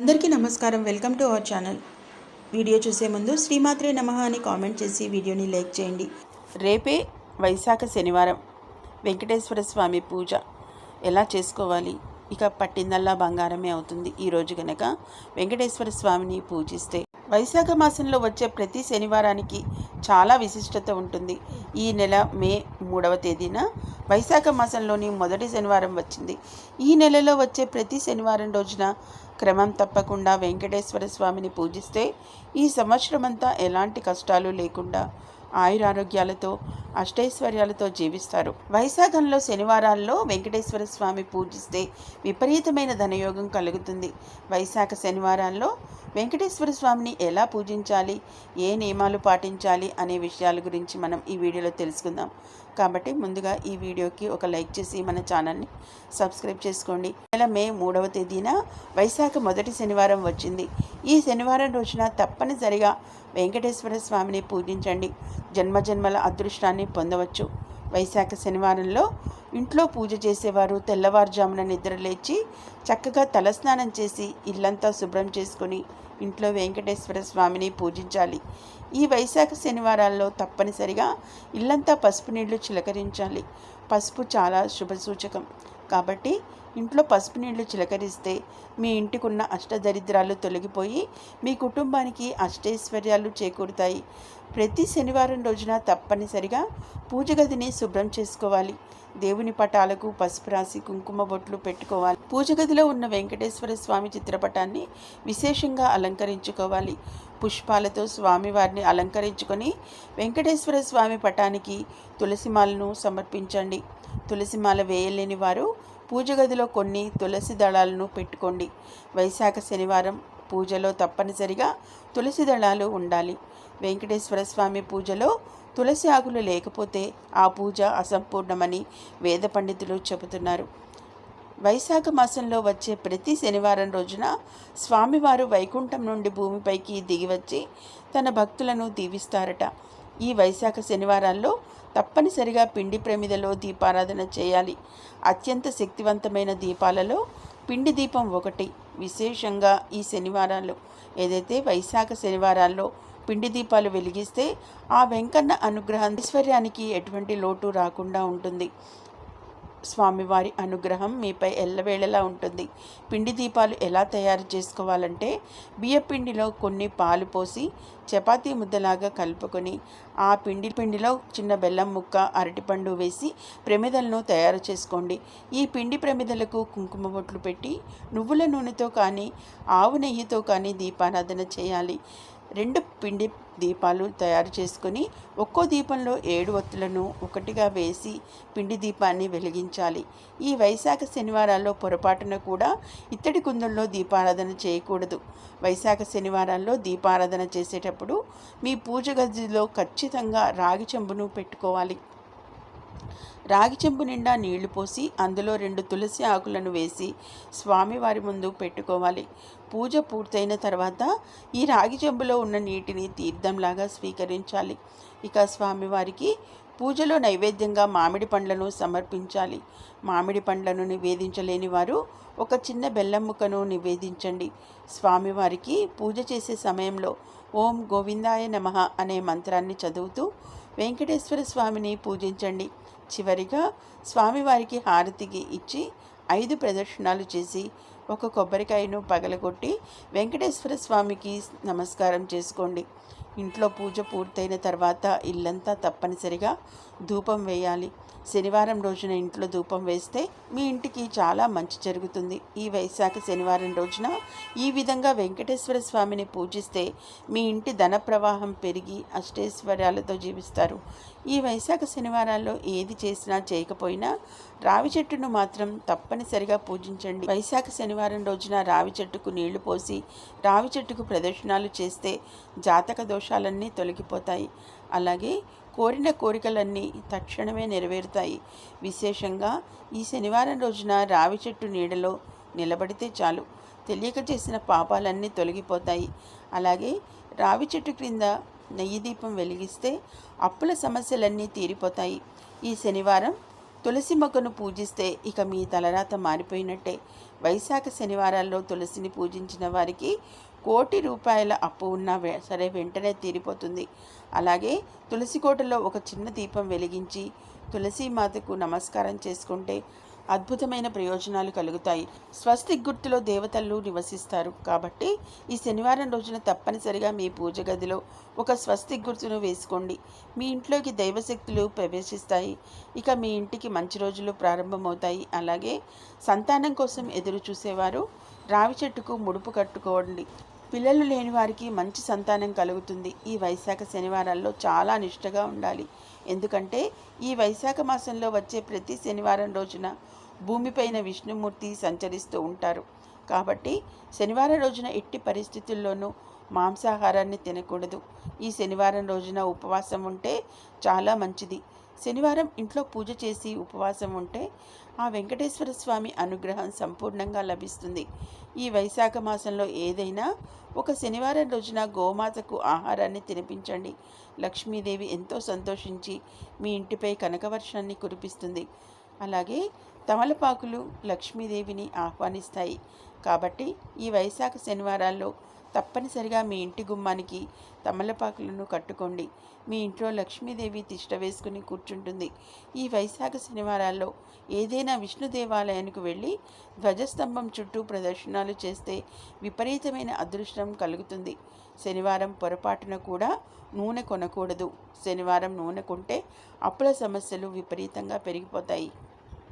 అందరికీ నమస్కారం. Welcome to our channel. Video చూసే ముందు శ్రీమాత్రే నమః అని కామెంట్ చేసి వీడియోని లైక్ చేయండి. రేపే వైశాఖ శనివారం వెంకటేశ్వర స్వామి పూజ ఎలా చేసుకోవాలి? ఇక పట్టిందల్లా బంగారమే అవుతుంది. ఈరోజు గనక వెంకటేశ్వర స్వామిని పూజిస్తే వైశాఖ మాసంలో వచ్చే ప్రతి శనివారానికి చాలా విశిష్టత ఉంటుంది. ఈ నెల మే 3వ తేదీన వైశాఖ మాసంలోని మొదటి శనివారం వచ్చింది. ఈ నెలలో వచ్చే ప్రతి శనివారం రోజున క్రమం తప్పకుండా వెంకటేశ్వర స్వామిని పూజిస్తే ఈ సంవత్సరమంతా ఎలాంటి కష్టాలు లేకుండా ఆయురారోగ్యాలతో అష్టైశ్వర్యాలతో జీవిస్తారు. వైశాఖంలో శనివారాల్లో వెంకటేశ్వర స్వామి పూజిస్తే విపరీతమైన ధనయోగం కలుగుతుంది. వైశాఖ శనివారాల్లో వెంకటేశ్వర స్వామిని ఎలా పూజించాలి, ఏ నియమాలు పాటించాలి అనే విషయాల గురించి మనం ఈ వీడియోలో తెలుసుకుందాం. కాబట్టి ముందుగా ఈ వీడియోకి ఒక లైక్ చేసి మన ఛానల్ని సబ్స్క్రైబ్ చేసుకోండి. నెల మే 3వ తేదీన వైశాఖ మొదటి శనివారం వచ్చింది. ఈ శనివారం రోజున తప్పనిసరిగా వెంకటేశ్వర స్వామిని పూజించండి. జన్మజన్మల అదృష్టాన్ని పొందవచ్చు. వైశాఖ శనివారంలో ఇంట్లో పూజ చేసేవారు తెల్లవారుజామున నిద్రలేచి చక్కగా తలస్నానం చేసి ఇల్లంతా శుభ్రం చేసుకొని ఇంట్లో వెంకటేశ్వర స్వామిని పూజించాలి. ఈ వైశాఖ శనివారాల్లో తప్పనిసరిగా ఇల్లంతా పసుపు నీళ్లు చిలకరించాలి. పసుపు చాలా శుభసూచకం కాబట్టి ఇంట్లో పసుపు నీళ్లు చిలకరిస్తే మీ ఇంటికున్న అష్టదరిద్రాలు తొలగిపోయి మీ కుటుంబానికి అష్టైశ్వర్యాలు చేకూరుతాయి. ప్రతి శనివారం రోజున తప్పనిసరిగా పూజ గదిని శుభ్రం చేసుకోవాలి. దేవుని పటాలకు పసుపు రాసి కుంకుమ బొట్లు పెట్టుకోవాలి. పూజ గదిలో ఉన్న వెంకటేశ్వర స్వామి చిత్రపటాన్ని విశేషంగా అలంకరించుకోవాలి. పుష్పాలతో స్వామివారిని అలంకరించుకొని వెంకటేశ్వర స్వామి పటానికి తులసిమాలను సమర్పించండి. తులసిమాల వేయలేని వారు పూజ గదిలో కొన్ని తులసి దళాలను పెట్టుకోండి. వైశాఖ శనివారం పూజలో తప్పనిసరిగా తులసి దళాలు ఉండాలి. వెంకటేశ్వర స్వామి పూజలో తులసి ఆకులు లేకపోతే ఆ పూజ అసంపూర్ణమని వేద పండితులు చెబుతున్నారు. వైశాఖ మాసంలో వచ్చే ప్రతి శనివారం రోజున స్వామివారు వైకుంఠం నుండి భూమిపైకి దిగివచ్చి తన భక్తులను దీవిస్తారట. ఈ వైశాఖ శనివారాల్లో తప్పనిసరిగా పిండి ప్రమిదలో దీపారాధన చేయాలి. అత్యంత శక్తివంతమైన దీపాలలో పిండి దీపం ఒకటి. విశేషంగా ఈ శనివారాల్లో ఏదైతే వైశాఖ శనివారాల్లో పిండి దీపాలు వెలిగిస్తే ఆ వెంకన్న అనుగ్రహం ఐశ్వర్యానికి ఎటువంటి లోటు రాకుండా ఉంటుంది. స్వామివారి అనుగ్రహం మీపై ఎల్లవేళలా ఉంటుంది. పిండి దీపాలు ఎలా తయారు చేసుకోవాలంటే బియ్యపిండిలో కొన్ని పాలు పోసి చపాతీ ముద్దలాగా కలుపుకొని ఆ పిండిలో చిన్న బెల్లం ముక్క అరటిపండు వేసి ప్రమిదలను తయారు చేసుకోండి. ఈ పిండి ప్రమిదలకు కుంకుమ బొట్లు పెట్టి నువ్వుల నూనెతో కానీ ఆవు నెయ్యితో కానీ దీపారాధన చేయాలి. 2 పిండి దీపాలు తయారు చేసుకొని ఒక్కో దీపంలో 7 ఒత్తులను ఒకటిగా వేసి పిండి దీపాన్ని వెలిగించాలి. ఈ వైశాఖ శనివారాల్లో పొరపాటున కూడా ఇత్తడి కుందుల్లో దీపారాధన చేయకూడదు. వైశాఖ శనివారాల్లో దీపారాధన చేసేటప్పుడు మీ పూజ గదిలో ఖచ్చితంగా రాగి చెంబును పెట్టుకోవాలి. రాగి చెంబు నిండా నీళ్లు పోసి అందులో 2 తులసి ఆకులను వేసి స్వామివారి ముందు పెట్టుకోవాలి. పూజ పూర్తయిన తర్వాత ఈ రాగి చెంబులో ఉన్న నీటిని తీర్థంలాగా స్వీకరించాలి. ఇక స్వామివారికి పూజలో నైవేద్యంగా మామిడి పండ్లను సమర్పించాలి. మామిడి పండ్లను నివేదించలేని వారు ఒక చిన్న బెల్లం ముక్కను నివేదించండి. స్వామివారికి పూజ చేసే సమయంలో ఓం గోవిందాయ నమః అనే మంత్రాన్ని చదువుతూ వెంకటేశ్వర స్వామిని పూజించండి. చివరిగా స్వామివారికి హారతికి ఇచ్చి 5 ప్రదక్షిణాలు చేసి ఒక కొబ్బరికాయను పగలగొట్టి వెంకటేశ్వర స్వామికి నమస్కారం చేసుకోండి. ఇంట్లో పూజ పూర్తయిన తర్వాత ఇల్లంతా తప్పనిసరిగా ధూపం వేయాలి. శనివారం రోజున ఇంట్లో ధూపం వేస్తే మీ ఇంటికి చాలా మంచి జరుగుతుంది. ఈ వైశాఖ శనివారం రోజున ఈ విధంగా వెంకటేశ్వర స్వామిని పూజిస్తే మీ ఇంటి ధన ప్రవాహం పెరిగి అష్టైశ్వర్యాలతో జీవిస్తారు. ఈ వైశాఖ శనివారాల్లో ఏది చేసినా చేయకపోయినా రావి చెట్టును మాత్రం తప్పనిసరిగా పూజించండి. వైశాఖ శనివారం రోజున రావి చెట్టుకు నీళ్లు పోసి రావి చెట్టుకు ప్రదక్షిణాలు చేస్తే జాతక దోషాలన్నీ తొలగిపోతాయి. అలాగే కోరిన కోరికలన్నీ తక్షణమే నెరవేరుతాయి. విశేషంగా ఈ శనివారం రోజున రావి చెట్టు నీడలో నిలబడితే చాలు, తెలియక చేసిన పాపాలన్నీ తొలగిపోతాయి. అలాగే రావి చెట్టు క్రింద నెయ్యి దీపం వెలిగిస్తే అప్పుల సమస్యలన్నీ తీరిపోతాయి. ఈ శనివారం తులసి మొక్కను పూజిస్తే ఇక మీ తలరాత మారిపోయినట్టే. వైశాఖ శనివారాల్లో తులసిని పూజించిన వారికి కోటి రూపాయల అప్పు ఉన్నా సరే వెంటనే తీరిపోతుంది. అలాగే తులసి కోటలో ఒక చిన్న దీపం వెలిగించి తులసి మాతకు నమస్కారం చేసుకుంటే అద్భుతమైన ప్రయోజనాలు కలుగుతాయి. స్వస్తిక్ గుర్తులో దేవతలు నివసిస్తారు కాబట్టి ఈ శనివారం రోజున తప్పనిసరిగా మీ పూజ గదిలో ఒక స్వస్తిక్ గుర్తును వేసుకోండి. మీ ఇంట్లోకి దైవశక్తులు ప్రవేశిస్తాయి. ఇక మీ ఇంటికి మంచి రోజులు ప్రారంభమవుతాయి. అలాగే సంతానం కోసం ఎదురు చూసేవారు రావి చెట్టుకు ముడుపు కట్టుకోండి. పిల్లలు లేని వారికి మంచి సంతానం కలుగుతుంది. ఈ వైశాఖ శనివారాల్లో చాలా నిష్ఠగా ఉండాలి. ఎందుకంటే ఈ వైశాఖ మాసంలో వచ్చే ప్రతి శనివారం రోజున భూమిపైన విష్ణుమూర్తి సంచరిస్తూ ఉంటారు. కాబట్టి శనివారం రోజున ఎట్టి పరిస్థితుల్లోనూ మాంసాహారాన్ని తినకూడదు. ఈ శనివారం రోజున ఉపవాసం ఉంటే చాలా మంచిది. శనివారం ఇంట్లో పూజ చేసి ఉపవాసం ఉంటే ఆ వెంకటేశ్వర స్వామి అనుగ్రహం సంపూర్ణంగా లభిస్తుంది. ఈ వైశాఖ మాసంలో ఏదైనా ఒక శనివారం రోజున గోమాతకు ఆహారాన్ని తినిపించండి. లక్ష్మీదేవి ఎంతో సంతోషించి మీ ఇంటిపై కనకవర్షాన్ని కురిపిస్తుంది. అలాగే తమలపాకులు లక్ష్మీదేవిని ఆహ్వానిస్తాయి. కాబట్టి ఈ వైశాఖ శనివారాల్లో తప్పనిసరిగా మీ ఇంటి గుమ్మానికి తమలపాకులను కట్టుకోండి. మీ ఇంట్లో లక్ష్మీదేవి తిష్ట వేసుకుని కూర్చుంటుంది. ఈ వైశాఖ శనివారాల్లో ఏదైనా విష్ణు దేవాలయానికి వెళ్ళి ధ్వజస్తంభం చుట్టూ ప్రదర్శనలు చేస్తే విపరీతమైన అదృష్టం కలుగుతుంది. శనివారం పొరపాటున కూడా నూనె కొనకూడదు. శనివారం నూనె కొంటే అప్పుల సమస్యలు విపరీతంగా పెరిగిపోతాయి.